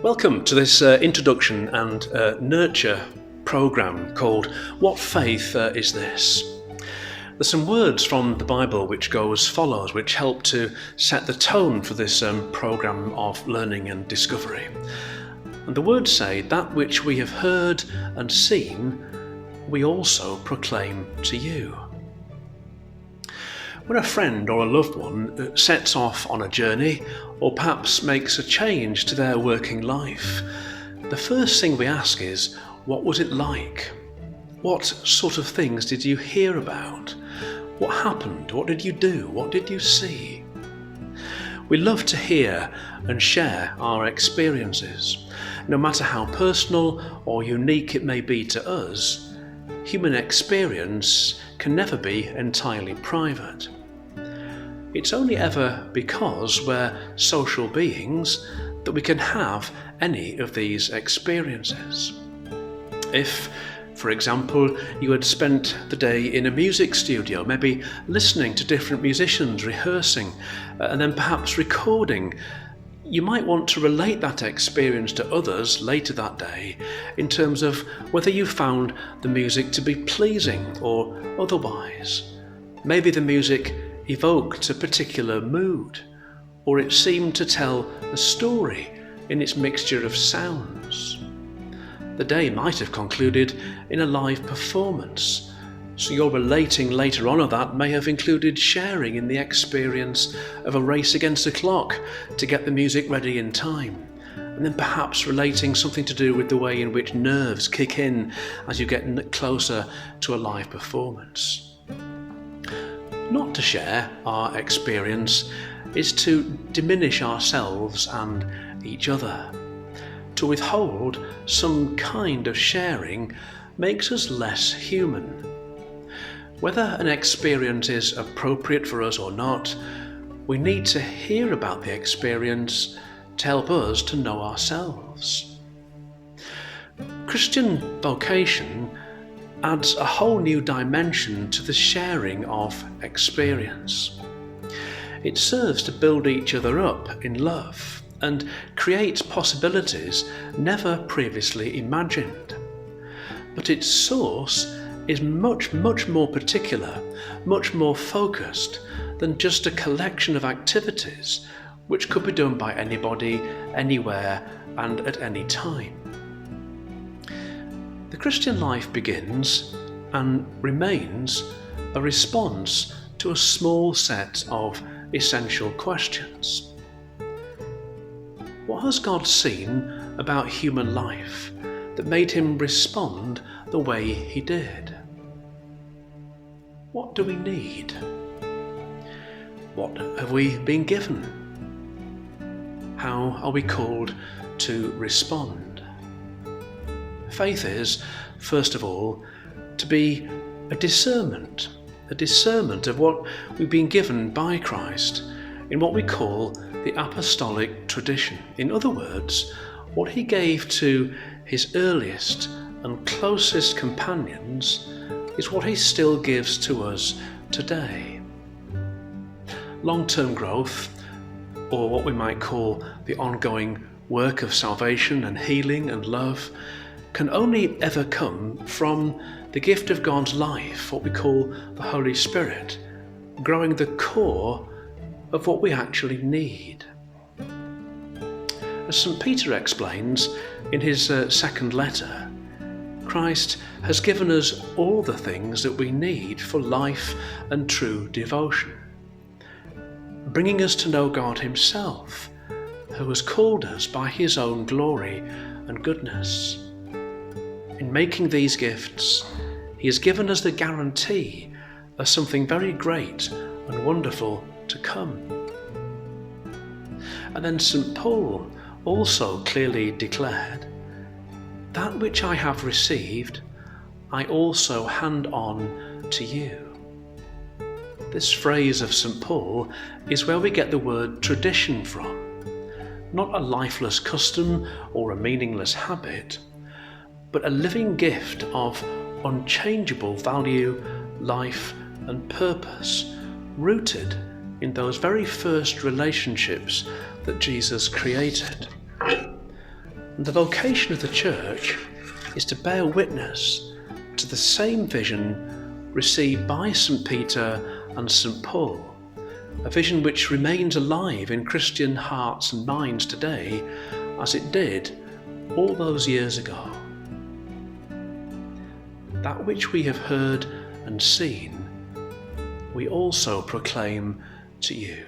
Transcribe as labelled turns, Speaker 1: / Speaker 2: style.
Speaker 1: Welcome to this introduction and nurture programme called What Faith Is This? There's some words from the Bible which go as follows, which help to set the tone for this programme of learning and discovery. And the words say, that which we have heard and seen, we also proclaim to you. When a friend or a loved one sets off on a journey or perhaps makes a change to their working life, the first thing we ask is, what was it like? What sort of things did you hear about? What happened? What did you do? What did you see? We love to hear and share our experiences. No matter how personal or unique it may be to us, human experience can never be entirely private. It's only ever because we're social beings that we can have any of these experiences. If, for example, you had spent the day in a music studio, maybe listening to different musicians rehearsing, and then perhaps recording, you might want to relate that experience to others later that day in terms of whether you found the music to be pleasing or otherwise. Maybe the music evoked a particular mood, or it seemed to tell a story in its mixture of sounds. The day might have concluded in a live performance, so your relating later on of that may have included sharing in the experience of a race against the clock to get the music ready in time, and then perhaps relating something to do with the way in which nerves kick in as you get closer to a live performance. Not to share our experience is to diminish ourselves and each other. To withhold some kind of sharing makes us less human. Whether an experience is appropriate for us or not, we need to hear about the experience to help us to know ourselves. Christian vocation adds a whole new dimension to the sharing of experience. It serves to build each other up in love and creates possibilities never previously imagined. But its source is much more particular, much more focused than just a collection of activities which could be done by anybody, anywhere, and at any time. The Christian life begins and remains a response to a small set of essential questions. What has God seen about human life that made him respond the way he did? What do we need? What have we been given? How are we called to respond? Faith is, first of all, to be a discernment of what we've been given by Christ in what we call the apostolic tradition. In other words, what he gave to his earliest and closest companions is what he still gives to us today. Long-term growth, or what we might call the ongoing work of salvation and healing and love, can only ever come from the gift of God's life, what we call the Holy Spirit, growing the core of what we actually need. As St. Peter explains in his second letter, Christ has given us all the things that we need for life and true devotion, bringing us to know God himself, who has called us by his own glory and goodness. In making these gifts, he has given us the guarantee of something very great and wonderful to come. And then St. Paul also clearly declared, that which I have received, I also hand on to you. This phrase of St. Paul is where we get the word tradition from, not a lifeless custom or a meaningless habit, but a living gift of unchangeable value, life, and purpose, rooted in those very first relationships that Jesus created. And the vocation of the church is to bear witness to the same vision received by St. Peter and St. Paul, a vision which remains alive in Christian hearts and minds today as it did all those years ago. That which we have heard and seen, we also proclaim to you.